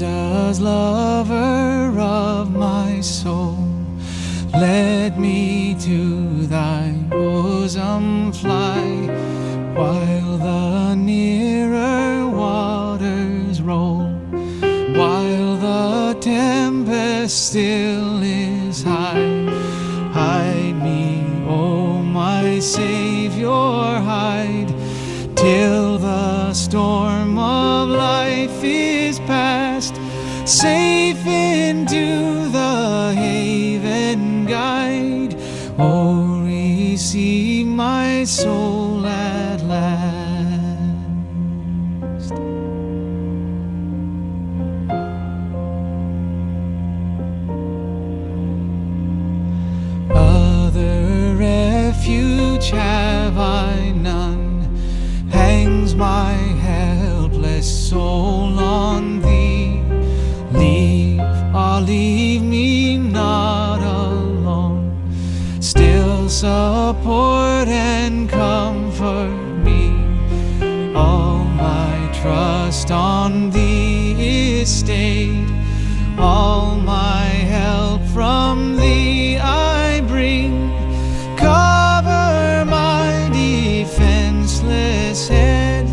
Jesus, lover of my soul, let me to thy bosom fly, while the nearer waters roll, while the tempest still is high. Hide me, O my Savior, hide, till the storm of life is past. Safe into the haven guide, oh, receive my soul at last. Other refuge have I none, hangs my helpless soul on thee. Leave me not alone, still support and comfort me. All my trust on thee is stayed, all my help from thee I bring. Cover my defenseless head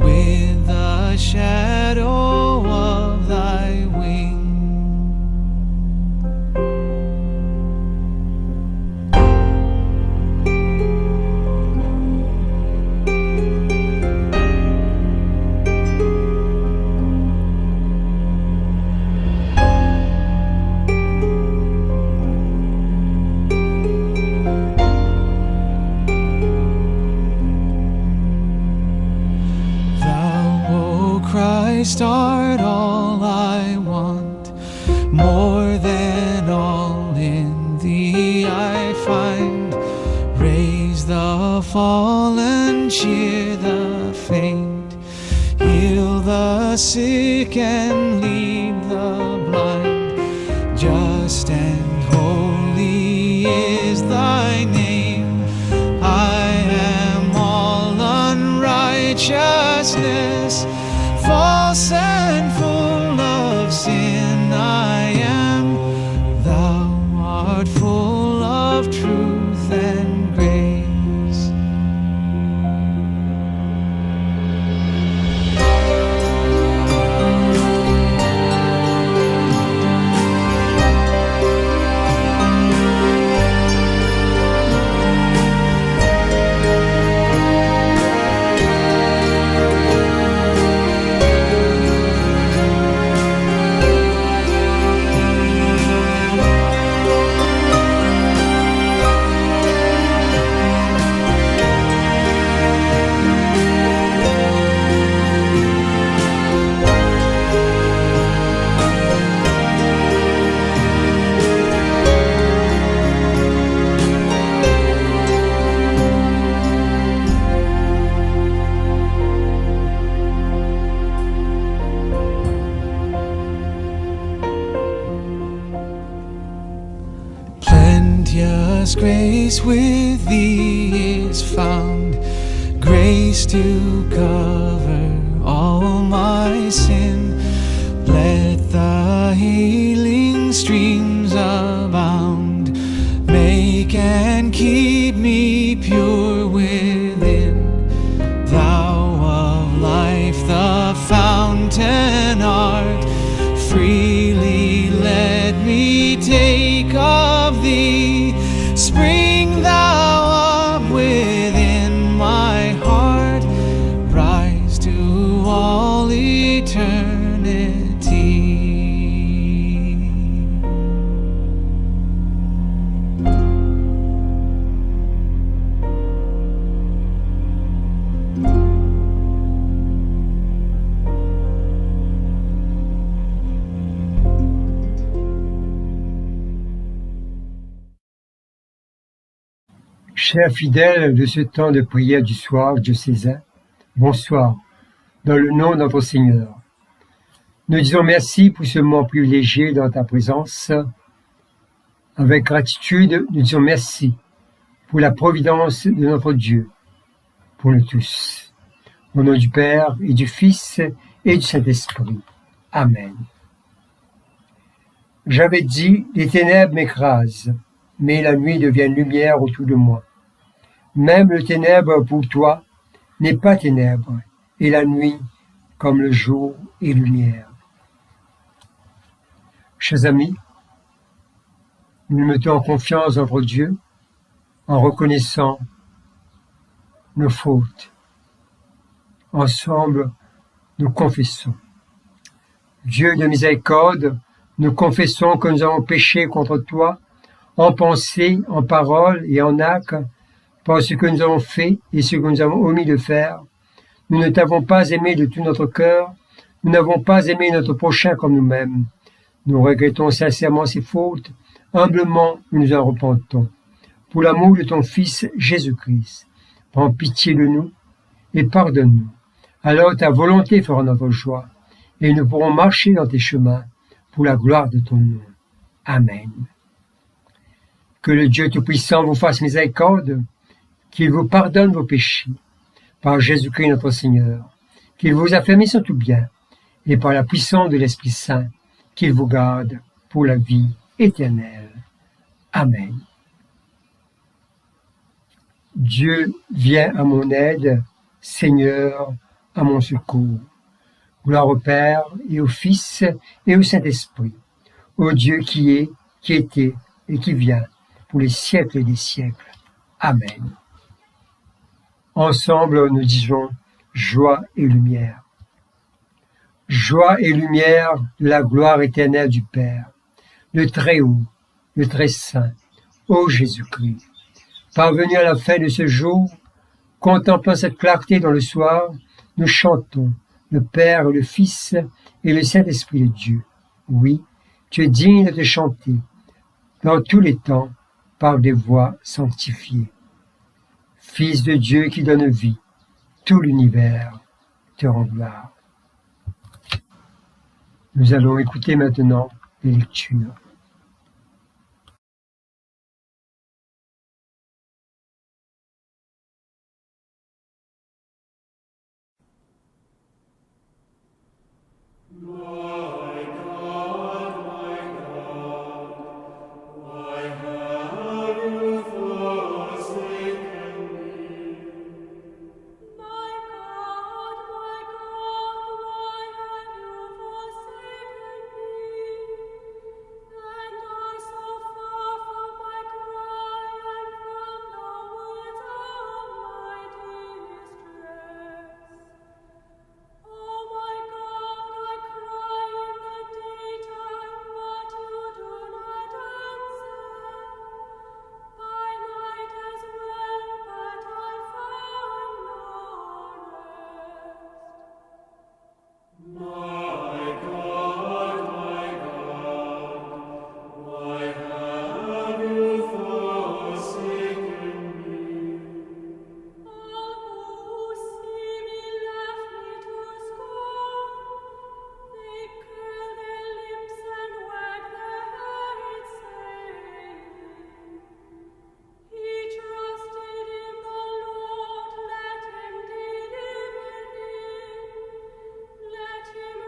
with the shadow of thy wing. Christ art all I want, more than all in thee I find. Raise the fallen, cheer the faint, heal the sick and lead the blind. Just and holy is thy name. I am all unrighteousness, false and full of sin I am. Thou art full of truth and grace. Plenteous grace with thee is found, grace to cover all my sin. Let the healing streams abound, make and keep me pure within. Thou of life the fountain art, freely let me take of thee. Spring thou up within my heart, rise to all eternity. Chers fidèles de ce temps de prière du soir diocésain, bonsoir, dans le nom de notre Seigneur. Nous disons merci pour ce moment privilégié dans ta présence. Avec gratitude, nous disons merci pour la providence de notre Dieu, pour nous tous. Au nom du Père et du Fils et du Saint-Esprit. Amen. J'avais dit, les ténèbres m'écrasent, mais la nuit devient lumière autour de moi. Même le ténèbre pour toi n'est pas ténèbre, et la nuit, comme le jour, est lumière. Chers amis, nous nous mettons en confiance envers Dieu en reconnaissant nos fautes. Ensemble, nous confessons. Dieu de miséricorde, nous confessons que nous avons péché contre toi, en pensée, en parole et en acte, par ce que nous avons fait et ce que nous avons omis de faire. Nous ne t'avons pas aimé de tout notre cœur, nous n'avons pas aimé notre prochain comme nous-mêmes. Nous regrettons sincèrement ces fautes, humblement nous nous en repentons. Pour l'amour de ton Fils Jésus-Christ, prends pitié de nous et pardonne-nous. Alors ta volonté fera notre joie, et nous pourrons marcher dans tes chemins pour la gloire de ton nom. Amen. Que le Dieu Tout-Puissant vous fasse miséricorde, qu'il vous pardonne vos péchés, par Jésus-Christ notre Seigneur, qu'il vous affermisse en tout bien, et par la puissance de l'Esprit Saint, qu'il vous garde pour la vie éternelle. Amen. Dieu vient à mon aide, Seigneur, à mon secours. Gloire au Père et au Fils et au Saint-Esprit, au Dieu qui est, qui était et qui vient, pour les siècles des siècles. Amen. Ensemble, nous disons joie et lumière. Joie et lumière de la gloire éternelle du Père, le Très-Haut, le Très-Saint, ô Jésus-Christ. Parvenus à la fin de ce jour, contemplant cette clarté dans le soir, nous chantons le Père, le Fils et le Saint-Esprit de Dieu. Oui, tu es digne de te chanter, dans tous les temps, par des voix sanctifiées. Fils de Dieu qui donne vie, tout l'univers te rend gloire. Nous allons écouter maintenant les lectures. Let him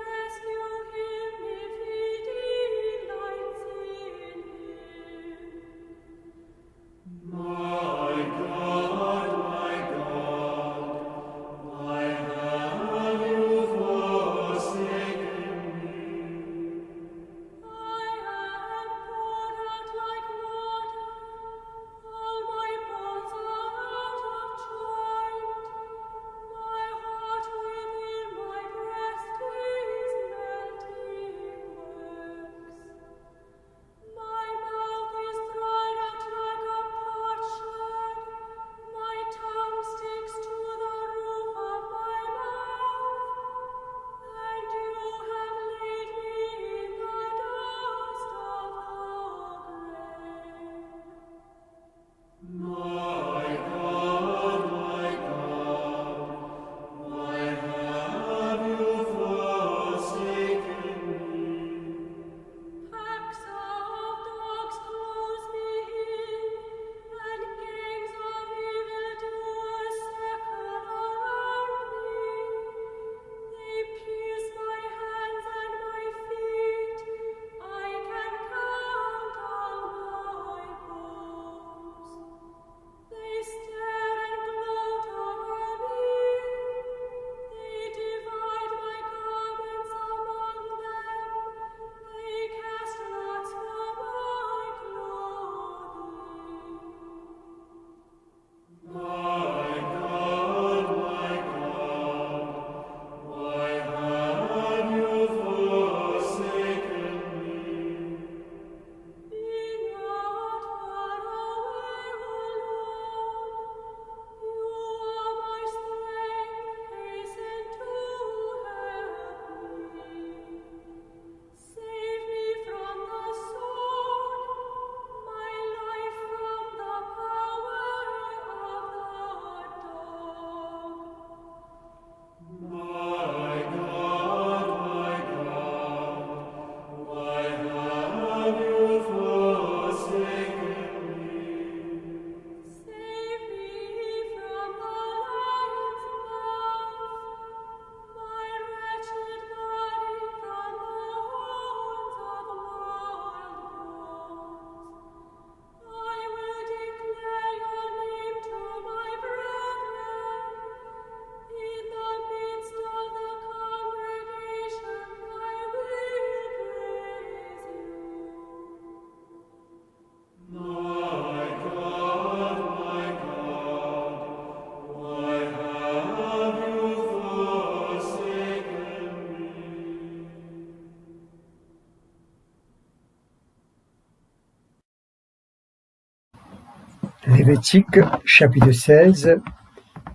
Lévitique, chapitre 16,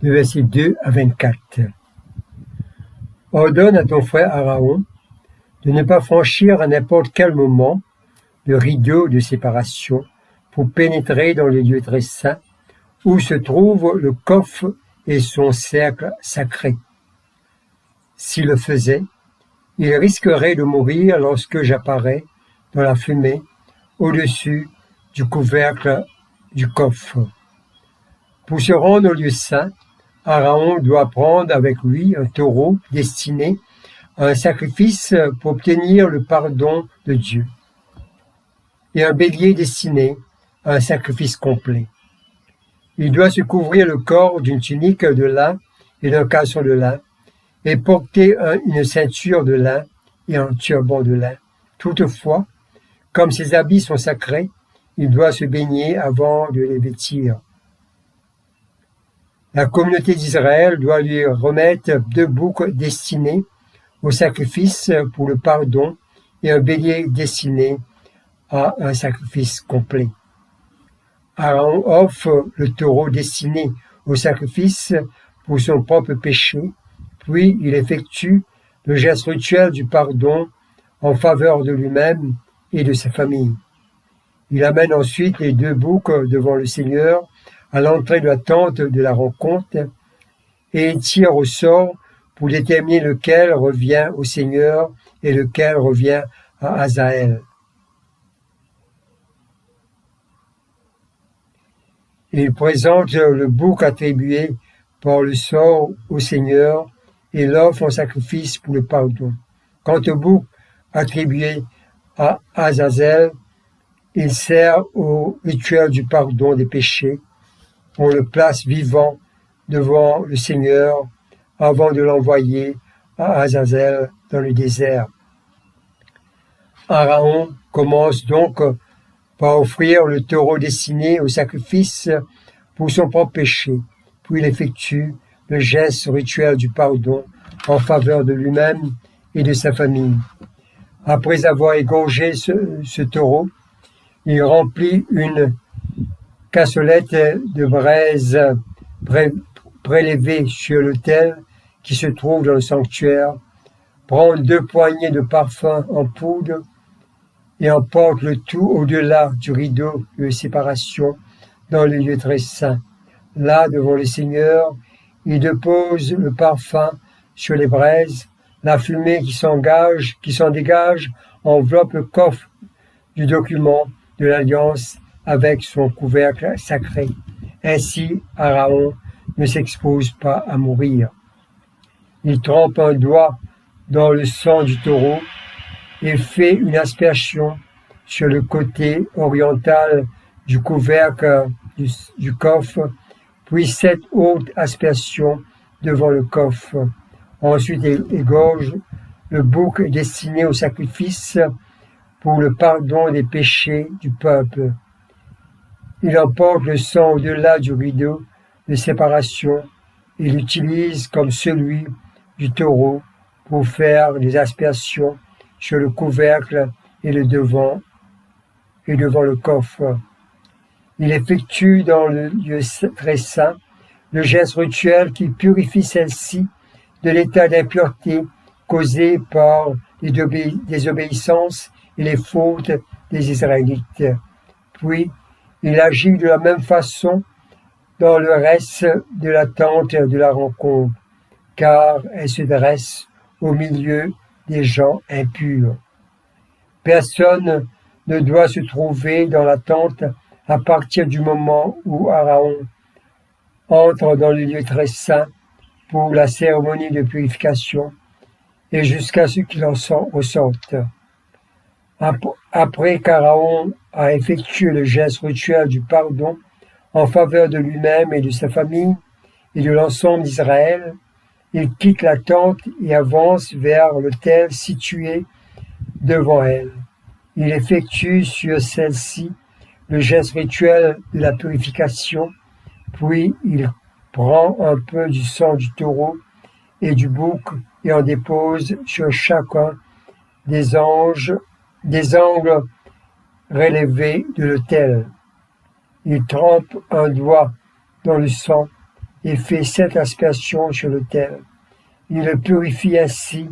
de versets 2 à 24. Ordonne à ton frère Aaron de ne pas franchir à n'importe quel moment le rideau de séparation pour pénétrer dans le lieu très saint où se trouve le coffre et son cercle sacré. S'il le faisait, il risquerait de mourir lorsque j'apparais dans la fumée au-dessus du couvercle du coffre. Pour se rendre au lieu saint, Aaron doit prendre avec lui un taureau destiné à un sacrifice pour obtenir le pardon de Dieu, et un bélier destiné à un sacrifice complet. Il doit se couvrir le corps d'une tunique de lin et d'un caleçon de lin, et porter une ceinture de lin et un turban de lin. Toutefois, comme ses habits sont sacrés, il doit se baigner avant de les vêtir. La communauté d'Israël doit lui remettre 2 boucs destinés au sacrifice pour le pardon et un bélier destiné à un sacrifice complet. Aaron offre le taureau destiné au sacrifice pour son propre péché, puis il effectue le geste rituel du pardon en faveur de lui-même et de sa famille. Il amène ensuite les 2 boucs devant le Seigneur à l'entrée de la tente de la rencontre et il tire au sort pour déterminer lequel revient au Seigneur et lequel revient à Azaël. Il présente le bouc attribué par le sort au Seigneur et l'offre en sacrifice pour le pardon. Quant au bouc attribué à Azazel, il sert au rituel du pardon des péchés. On le place vivant devant le Seigneur avant de l'envoyer à Azazel dans le désert. Aaron commence donc par offrir le taureau destiné au sacrifice pour son propre péché, puis il effectue le geste rituel du pardon en faveur de lui-même et de sa famille. Après avoir égorgé ce taureau, il remplit une cassolette de braise prélevée sur l'autel qui se trouve dans le sanctuaire, prend 2 poignées de parfum en poudre et emporte le tout au-delà du rideau de séparation dans le lieu très saint. Là, devant le Seigneur, il dépose le parfum sur les braises. La fumée qui s'en dégage enveloppe le coffre du document de l'Alliance avec son couvercle sacré. Ainsi, Aaron ne s'expose pas à mourir. Il trempe un doigt dans le sang du taureau et fait une aspersion sur le côté oriental du couvercle du coffre, puis 7 autres aspersions devant le coffre. Ensuite, il égorge le bouc destiné au sacrifice pour le pardon des péchés du peuple. Il emporte le sang au-delà du rideau de séparation et l'utilise comme celui du taureau pour faire des aspersions sur le couvercle et devant le coffre. Il effectue dans le lieu très saint le geste rituel qui purifie celle-ci de l'état d'impureté causé par les désobéissances et les fautes des Israélites. Puis, il agit de la même façon dans le reste de la tente de la rencontre, car elle se dresse au milieu des gens impurs. Personne ne doit se trouver dans la tente à partir du moment où Aaron entre dans le lieu très saint pour la cérémonie de purification et jusqu'à ce qu'il en ressorte. Après qu'Aaron a effectué le geste rituel du pardon en faveur de lui-même et de sa famille et de l'ensemble d'Israël, il quitte la tente et avance vers l'autel situé devant elle. Il effectue sur celle-ci le geste rituel de la purification, puis il prend un peu du sang du taureau et du bouc et en dépose sur chacun des angles relevés de l'autel. Il trempe un doigt dans le sang et fait 7 aspersions sur l'autel. Il le purifie ainsi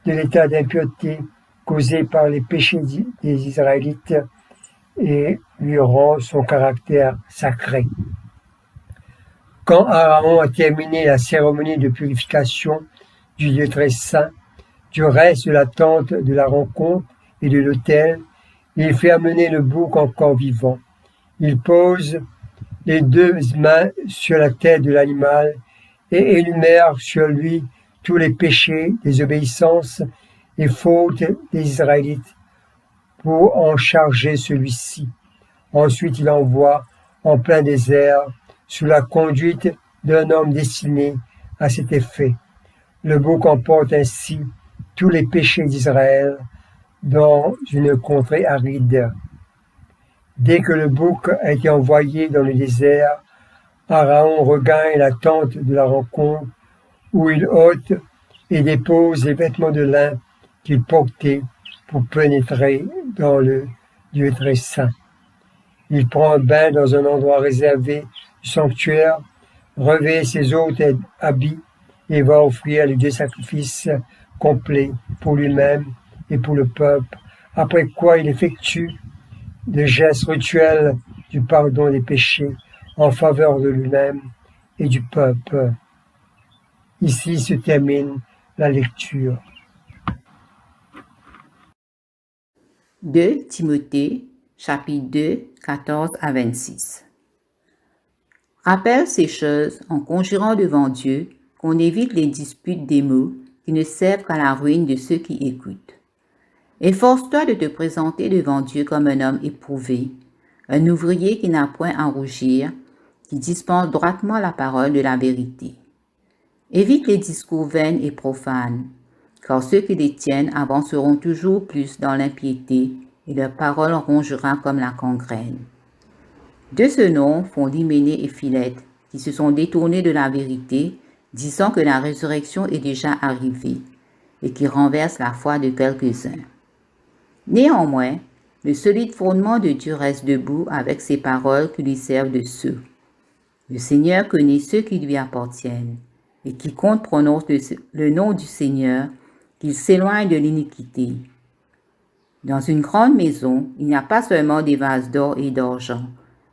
de l'état d'impureté causé par les péchés des Israélites et lui rend son caractère sacré. Quand Aaron a terminé la cérémonie de purification du lieu très saint, du reste de la tente de la rencontre et de l'autel, il fait amener le bouc encore vivant. Il pose les 2 mains sur la tête de l'animal et énumère sur lui tous les péchés, désobéissances et fautes des Israélites pour en charger celui-ci. Ensuite, il envoie en plein désert sous la conduite d'un homme destiné à cet effet. Le bouc emporte ainsi tous les péchés d'Israël dans une contrée aride. Dès que le bouc a été envoyé dans le désert, Aaron regagne la tente de la rencontre où il ôte et dépose les vêtements de lin qu'il portait pour pénétrer dans le lieu très saint. Il prend un bain dans un endroit réservé du sanctuaire, revêt ses autres habits et va offrir les 2 sacrifices complets pour lui-même et pour le peuple, après quoi il effectue le geste rituel du pardon des péchés en faveur de lui-même et du peuple. Ici se termine la lecture. 2 Timothée, chapitre 2, 14 à 26. Rappelle ces choses en conjurant devant Dieu qu'on évite les disputes des mots qui ne servent qu'à la ruine de ceux qui écoutent. Efforce-toi de te présenter devant Dieu comme un homme éprouvé, un ouvrier qui n'a point à rougir, qui dispense droitement la parole de la vérité. Évite les discours vains et profanes, car ceux qui les tiennent avanceront toujours plus dans l'impiété et leur parole rongera comme la gangrène. De ce nom font l'Hyménée et Philette, qui se sont détournés de la vérité, disant que la résurrection est déjà arrivée, et qui renversent la foi de quelques-uns. Néanmoins, le solide fondement de Dieu reste debout avec ses paroles qui lui servent de sceau. Le Seigneur connaît ceux qui lui appartiennent, et quiconque prononce le nom du Seigneur, qu'il s'éloigne de l'iniquité. Dans une grande maison, il n'y a pas seulement des vases d'or et d'argent,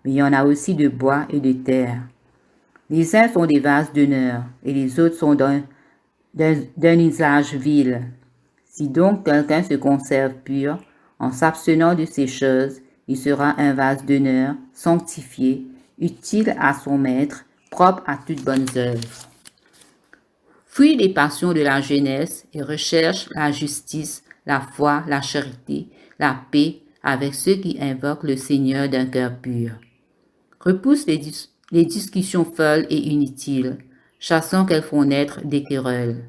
mais il y en a aussi de bois et de terre. Les uns sont des vases d'honneur, et les autres sont d'un usage vil. Si donc quelqu'un se conserve pur, en s'abstenant de ces choses, il sera un vase d'honneur, sanctifié, utile à son maître, propre à toutes bonnes œuvres. Fuis les passions de la jeunesse et recherche la justice, la foi, la charité, la paix avec ceux qui invoquent le Seigneur d'un cœur pur. Repousse les discussions folles et inutiles, chassant qu'elles font naître des querelles.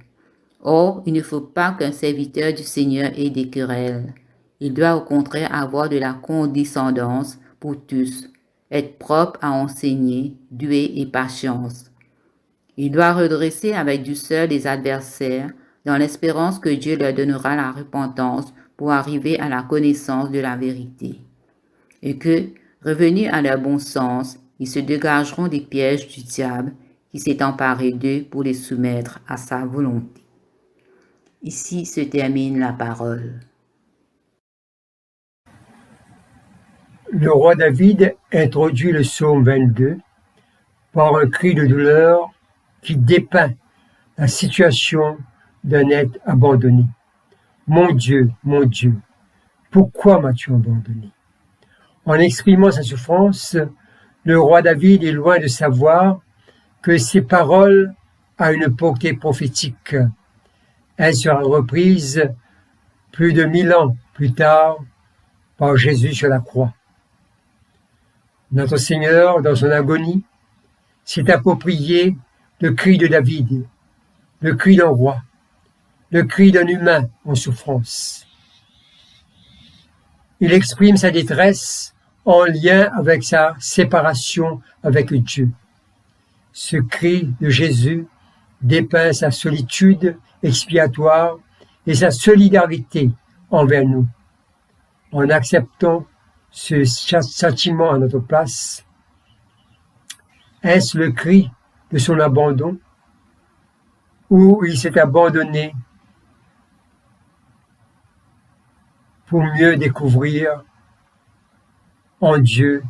Or, il ne faut pas qu'un serviteur du Seigneur ait des querelles. Il doit au contraire avoir de la condescendance pour tous, être propre à enseigner, doué et patience. Il doit redresser avec douceur les adversaires, dans l'espérance que Dieu leur donnera la repentance pour arriver à la connaissance de la vérité. Et que, revenus à leur bon sens, ils se dégageront des pièges du diable qui s'est emparé d'eux pour les soumettre à sa volonté. Ici se termine la parole. Le roi David introduit le psaume 22 par un cri de douleur qui dépeint la situation d'un être abandonné. Mon Dieu, pourquoi m'as-tu abandonné? En exprimant sa souffrance, le roi David est loin de savoir que ses paroles ont une portée prophétique. Elle sera reprise plus de 1000 ans plus tard par Jésus sur la croix. Notre Seigneur, dans son agonie, s'est approprié le cri de David, le cri d'un roi, le cri d'un humain en souffrance. Il exprime sa détresse en lien avec sa séparation avec Dieu. Ce cri de Jésus dépeint sa solitude expiatoire et sa solidarité envers nous. En acceptant ce châtiment à notre place, Est-ce le cri de son abandon? Ou il s'est abandonné pour mieux découvrir en Dieu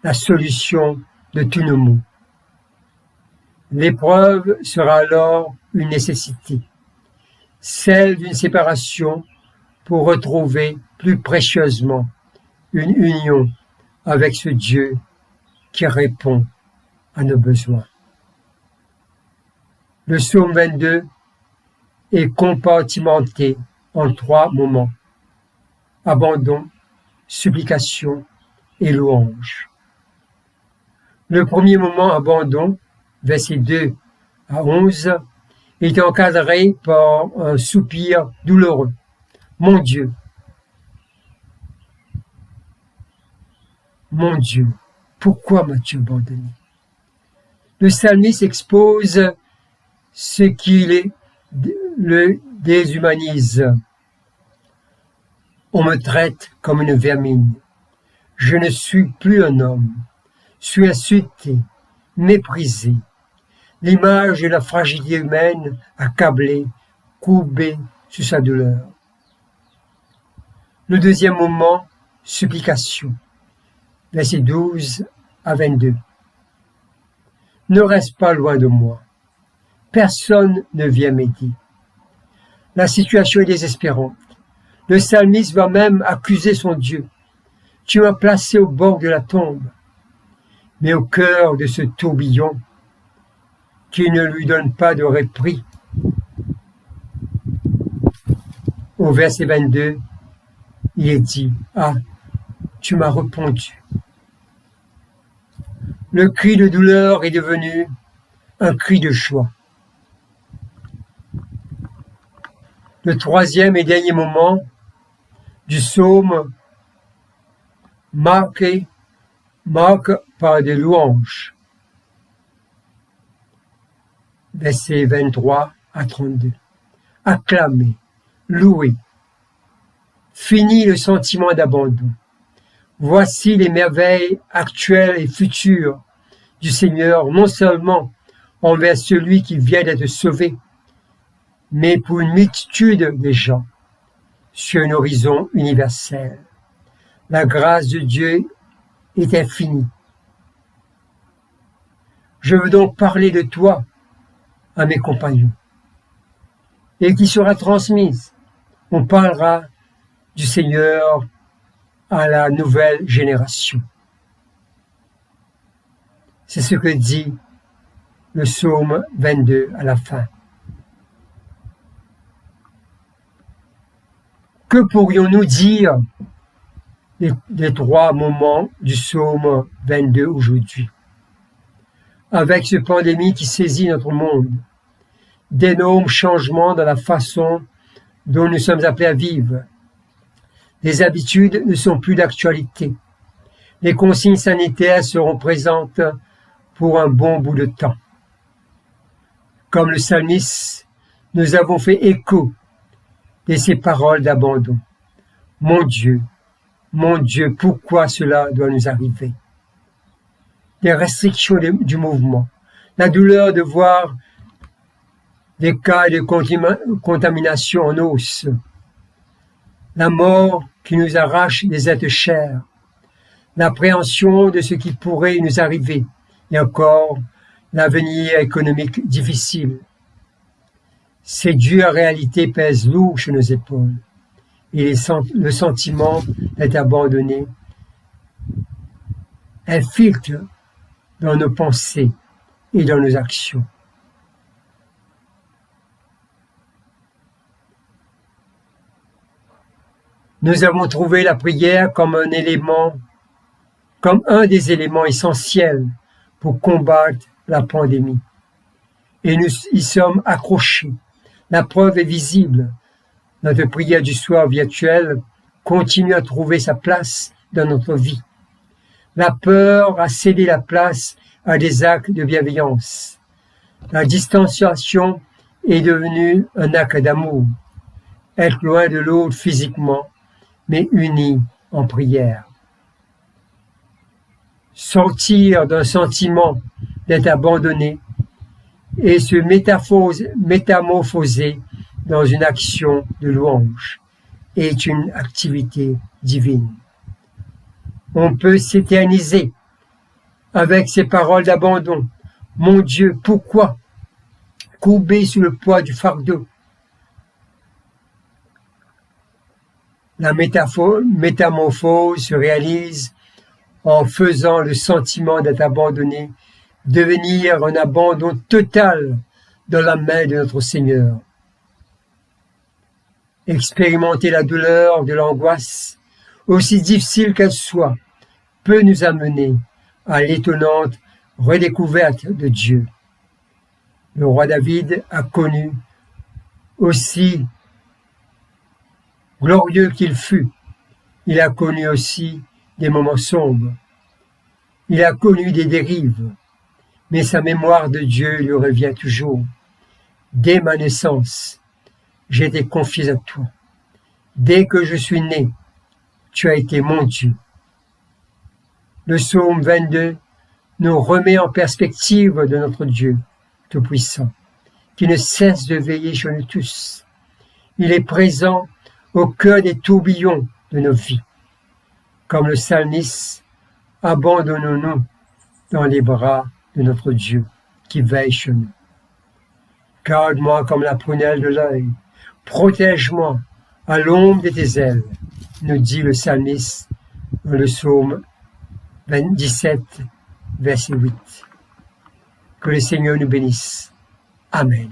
la solution de tous nos maux. L'épreuve sera alors une nécessité, celle d'une séparation pour retrouver plus précieusement une union avec ce Dieu qui répond à nos besoins. Le psaume 22 est compartimenté en 3 moments: abandon, supplication et louange. Le premier moment, abandon, versets 2 à 11, est encadré par un soupir douloureux. Mon Dieu, pourquoi m'as-tu abandonné? Le psalmiste expose ce qui le déshumanise. On me traite comme une vermine. Je ne suis plus un homme. Je suis insulté, méprisé. L'image de la fragilité humaine accablée, courbée sous sa douleur. Le deuxième moment, supplication. Versets 12 à 22. Ne reste pas loin de moi. Personne ne vient m'aider. La situation est désespérante. Le psalmiste va même accuser son Dieu. Tu m'as placé au bord de la tombe. Mais au cœur de ce tourbillon, qui ne lui donne pas de répit. Au verset 22, il est dit, « Ah, tu m'as répondu. » Le cri de douleur est devenu un cri de joie. Le troisième et dernier moment du psaume marque par des louanges. Versets 23 à 32. Acclamez, louez. Fini le sentiment d'abandon. Voici les merveilles actuelles et futures du Seigneur, non seulement envers celui qui vient d'être sauvé, mais pour une multitude de gens sur un horizon universel. La grâce de Dieu est infinie. Je veux donc parler de toi à mes compagnons, et qui sera transmise. On parlera du Seigneur à la nouvelle génération. C'est ce que dit le psaume 22 à la fin. Que pourrions-nous dire des 3 moments du psaume 22 aujourd'hui? Avec cette pandémie qui saisit notre monde, d'énormes changements dans la façon dont nous sommes appelés à vivre. Les habitudes ne sont plus d'actualité. Les consignes sanitaires seront présentes pour un bon bout de temps. Comme le psalmiste, nous avons fait écho de ces paroles d'abandon. Mon Dieu, pourquoi cela doit nous arriver? Les restrictions du mouvement, la douleur de voir des cas de contamination en os, la mort qui nous arrache des êtres chers, l'appréhension de ce qui pourrait nous arriver, et encore l'avenir économique difficile. Ces dures réalités pèsent lourd sur nos épaules, et le sentiment d'être abandonné infiltre dans nos pensées et dans nos actions. Nous avons trouvé la prière comme un des éléments essentiels pour combattre la pandémie. Et nous y sommes accrochés. La preuve est visible. Notre prière du soir virtuelle continue à trouver sa place dans notre vie. La peur a cédé la place à des actes de bienveillance. La distanciation est devenue un acte d'amour. Être loin de l'autre physiquement, mais unis en prière. sortir d'un sentiment d'être abandonné et se métamorphoser dans une action de louange est une activité divine. On peut s'éterniser avec ces paroles d'abandon. Mon Dieu, pourquoi courbé sous le poids du fardeau? La métamorphose se réalise en faisant le sentiment d'être abandonné devenir un abandon total dans la main de notre Seigneur. Expérimenter la douleur de l'angoisse, aussi difficile qu'elle soit, peut nous amener à l'étonnante redécouverte de Dieu. Le roi David a connu, aussi glorieux qu'il fut, il a connu aussi des moments sombres. Il a connu des dérives, mais sa mémoire de Dieu lui revient toujours. Dès ma naissance, j'ai été confié à toi. Dès que je suis né, tu as été mon Dieu. Le psaume 22 nous remet en perspective de notre Dieu Tout-Puissant, qui ne cesse de veiller sur nous tous. Il est présent au cœur des tourbillons de nos vies. Comme le psalmiste, abandonnons-nous dans les bras de notre Dieu qui veille sur nous. Garde-moi comme la prunelle de l'œil, protège-moi à l'ombre de tes ailes, nous dit le psalmiste dans le psaume 17, verset 8. Que le Seigneur nous bénisse. Amen.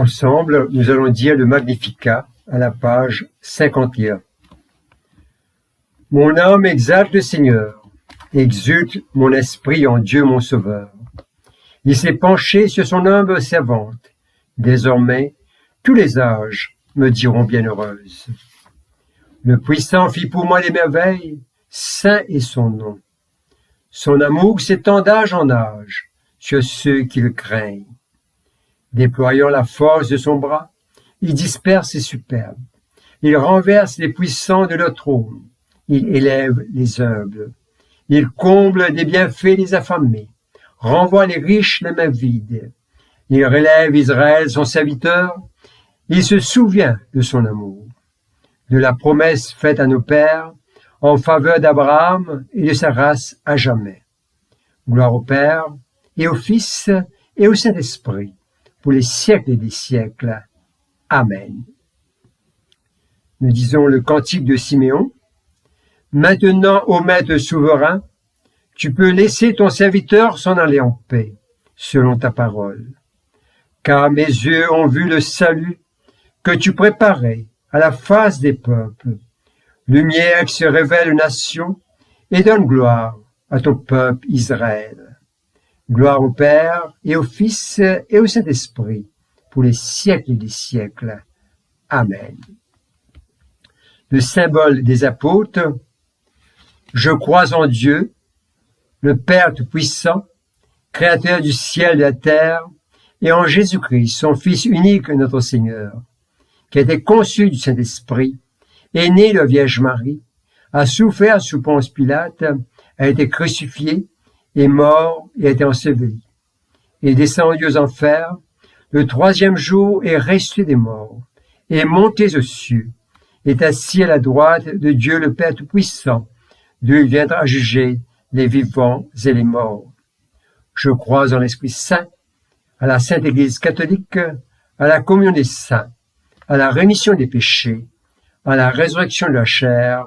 Ensemble, nous allons dire le Magnificat à la page 51. Mon âme exalte le Seigneur, exulte mon esprit en Dieu mon Sauveur. Il s'est penché sur son humble servante. Désormais, tous les âges me diront bienheureuse. Le puissant fit pour moi des merveilles, saint est son nom. Son amour s'étend d'âge en âge sur ceux qui le craignent. Déployant la force de son bras, il disperse les superbes. Il renverse les puissants de leur trône. Il élève les humbles. Il comble des bienfaits les affamés, renvoie les riches les mains vides. Il relève Israël, son serviteur. Il se souvient de son amour, de la promesse faite à nos pères en faveur d'Abraham et de sa race à jamais. Gloire au Père et au Fils et au Saint-Esprit, pour les siècles des siècles. Amen. Nous disons le cantique de Siméon. Maintenant, ô Maître souverain, tu peux laisser ton serviteur s'en aller en paix, selon ta parole. Car mes yeux ont vu le salut que tu préparais à la face des peuples. Lumière qui se révèle aux nations et donne gloire à ton peuple Israël. Gloire au Père et au Fils et au Saint-Esprit, pour les siècles des siècles. Amen. Le symbole des apôtres. Je crois en Dieu, le Père Tout-Puissant, Créateur du ciel et de la terre, et en Jésus-Christ, son Fils unique, notre Seigneur, qui a été conçu du Saint-Esprit, est né de la Vierge Marie, a souffert sous Ponce Pilate, a été crucifié, est mort et a été enseveli. Il est descendu aux enfers, le troisième jour est ressuscité des morts, est monté aux cieux, est assis à la droite de Dieu le Père Tout-Puissant, d'où il viendra juger les vivants et les morts. Je crois en l'Esprit Saint, à la Sainte Église catholique, à la communion des saints, à la rémission des péchés, à la résurrection de la chair,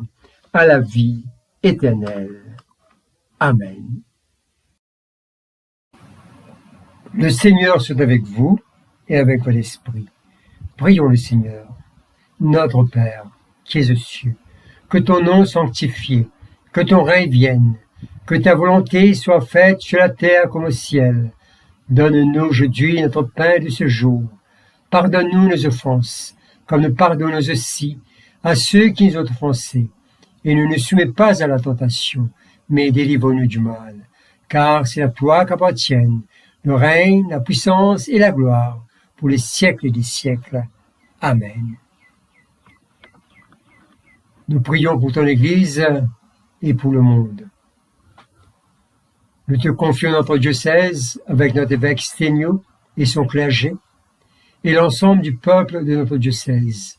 à la vie éternelle. Amen. Le Seigneur soit avec vous et avec votre esprit. Prions le Seigneur. Notre Père, qui es aux cieux, que ton nom soit sanctifié, que ton règne vienne, que ta volonté soit faite sur la terre comme au ciel. Donne-nous aujourd'hui notre pain de ce jour. Pardonne-nous nos offenses, comme nous pardonnons aussi à ceux qui nous ont offensés. Et ne nous soumets pas à la tentation, mais délivre-nous du mal. Car c'est à toi qu'appartiennent le règne, la puissance et la gloire, pour les siècles des siècles. Amen. Nous prions pour ton Église et pour le monde. Nous te confions notre diocèse avec notre évêque Sténio et son clergé et l'ensemble du peuple de notre diocèse.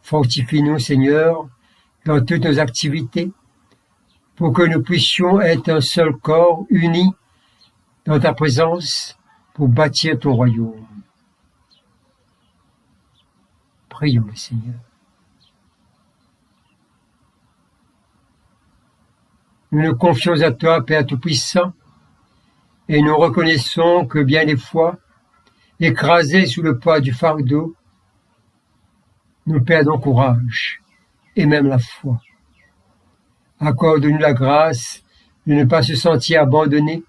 Fortifie-nous, Seigneur, dans toutes nos activités pour que nous puissions être un seul corps uni dans ta présence pour bâtir ton royaume. Prions le Seigneur. Nous nous confions à toi, Père Tout-Puissant, et nous reconnaissons que bien des fois, écrasés sous le poids du fardeau, nous perdons courage et même la foi. Accorde-nous la grâce de ne pas se sentir abandonnés,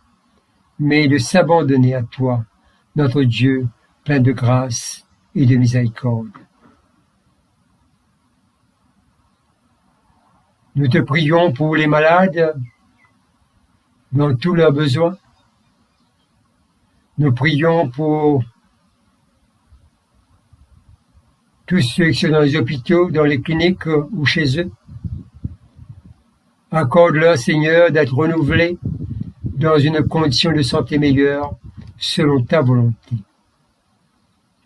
mais de s'abandonner à toi, notre Dieu, plein de grâce et de miséricorde. Nous te prions pour les malades, dans tous leurs besoins. Nous prions pour tous ceux qui sont dans les hôpitaux, dans les cliniques ou chez eux. Accorde-leur, Seigneur, d'être renouvelés dans une condition de santé meilleure, selon ta volonté.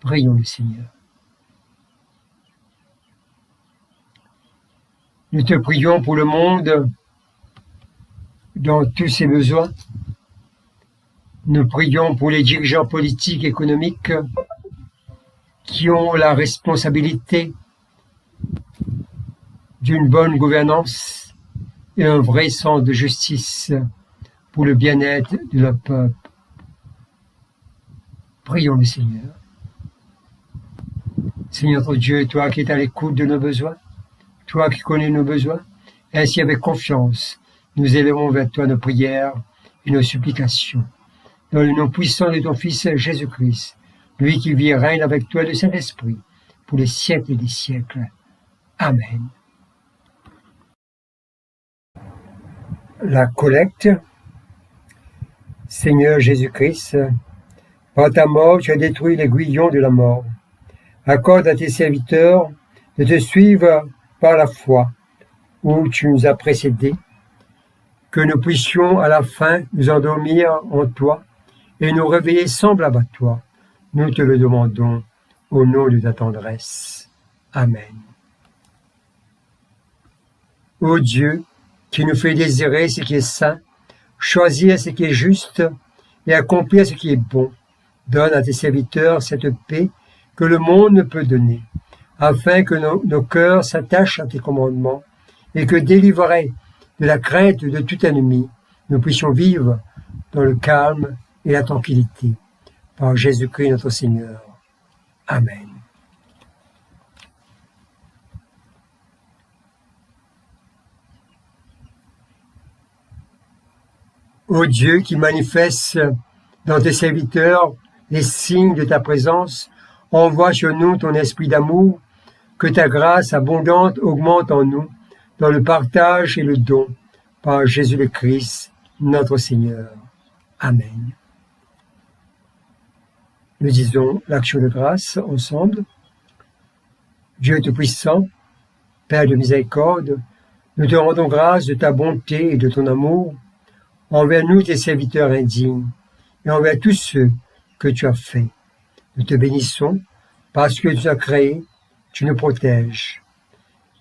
Prions le Seigneur. Nous te prions pour le monde, dans tous ses besoins. Nous prions pour les dirigeants politiques et économiques qui ont la responsabilité d'une bonne gouvernance et un vrai sens de justice pour le bien-être de leur peuple. Prions le Seigneur. Seigneur notre Dieu, toi qui es à l'écoute de nos besoins, toi qui connais nos besoins, ainsi avec confiance, nous élevons vers toi nos prières et nos supplications. Dans le nom puissant de ton Fils Jésus-Christ, lui qui vit et règne avec toi le Saint-Esprit, pour les siècles des siècles. Amen. la collecte. Seigneur Jésus-Christ, par ta mort, tu as détruit l'aiguillon de la mort. Accorde à tes serviteurs de te suivre par la foi, où tu nous as précédés, que nous puissions à la fin nous endormir en toi et nous réveiller semblables à toi. Nous te le demandons au nom de ta tendresse. Amen. Ô Dieu, qui nous fait désirer ce qui est saint, choisir ce qui est juste et accomplir ce qui est bon, donne à tes serviteurs cette paix que le monde ne peut donner, afin que nos cœurs s'attachent à tes commandements et que, délivrés de la crainte de tout ennemi, nous puissions vivre dans le calme et la tranquillité. Par Jésus-Christ notre Seigneur. Amen. Ô Dieu qui manifeste dans tes serviteurs les signes de ta présence, envoie sur nous ton esprit d'amour, que ta grâce abondante augmente en nous, dans le partage et le don, par Jésus le Christ, notre Seigneur. Amen. Nous disons l'action de grâce ensemble. Dieu Tout-Puissant, Père de miséricorde, nous te rendons grâce de ta bonté et de ton amour envers nous, tes serviteurs indignes, et envers tous ceux que tu as faits. Nous te bénissons parce que tu nous as créés, tu nous protèges,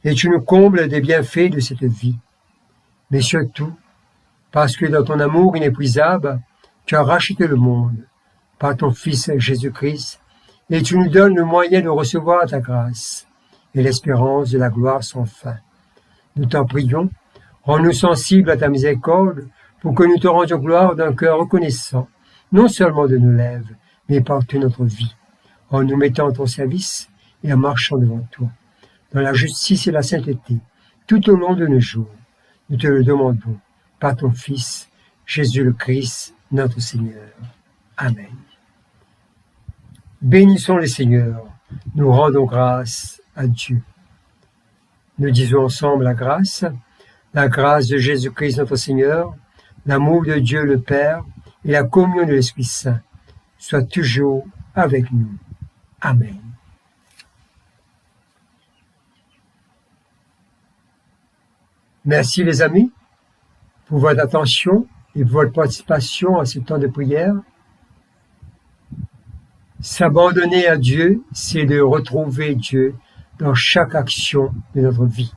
et tu nous combles des bienfaits de cette vie. Mais surtout, parce que dans ton amour inépuisable, tu as racheté le monde par ton Fils Jésus-Christ, et tu nous donnes le moyen de recevoir ta grâce et l'espérance de la gloire sans fin. Nous t'en prions, rends-nous sensibles à ta miséricorde, pour que nous te rendions gloire d'un cœur reconnaissant, non seulement de nos lèvres, mais par toute notre vie, en nous mettant à ton service et en marchant devant toi, dans la justice et la sainteté, tout au long de nos jours. Nous te le demandons, par ton Fils, Jésus le Christ, notre Seigneur. Amen. Bénissons le Seigneur, nous rendons grâce à Dieu. Nous disons ensemble la grâce de Jésus-Christ notre Seigneur, l'amour de Dieu le Père et la communion de l'Esprit Saint soient toujours avec nous. Amen. Merci les amis pour votre attention et pour votre participation à ce temps de prière. S'abandonner à Dieu, c'est de retrouver Dieu dans chaque action de notre vie.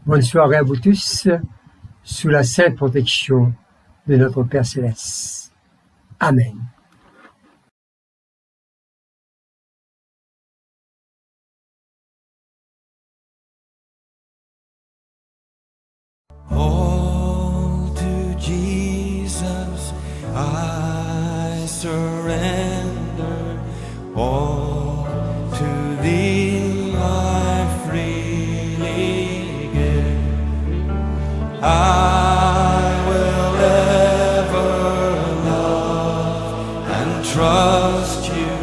Bonne soirée à vous tous, sous la sainte protection de notre Père Céleste. Amen. All to Jesus I surrender, all to thee I freely give. I will ever love and trust you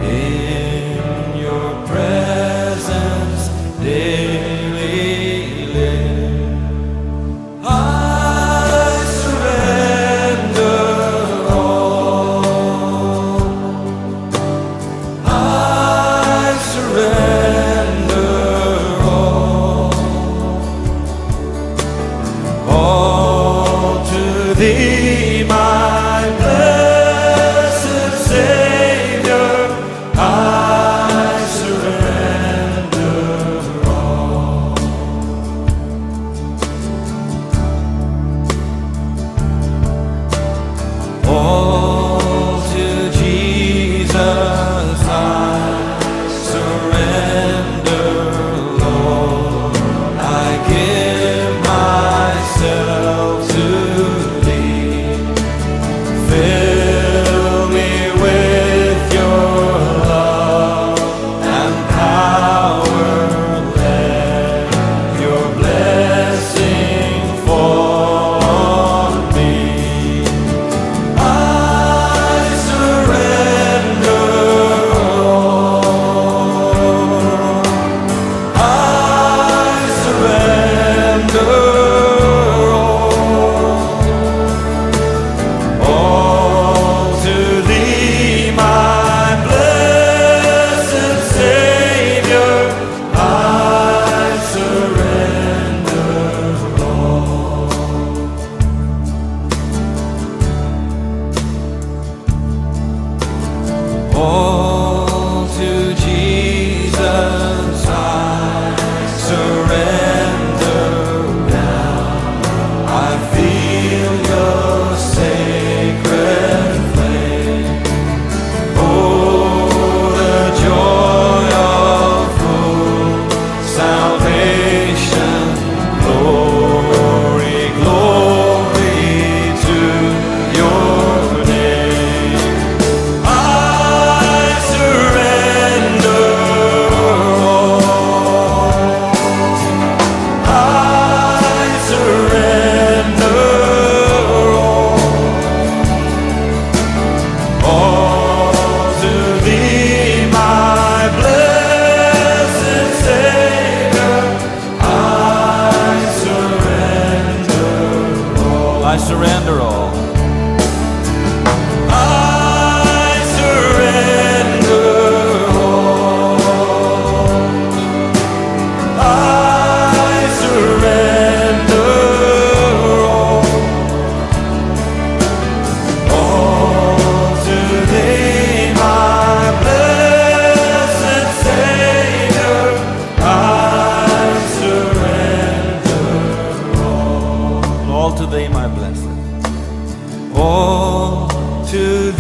in your presence daily live. I surrender all. I All to thee, my blessed. All to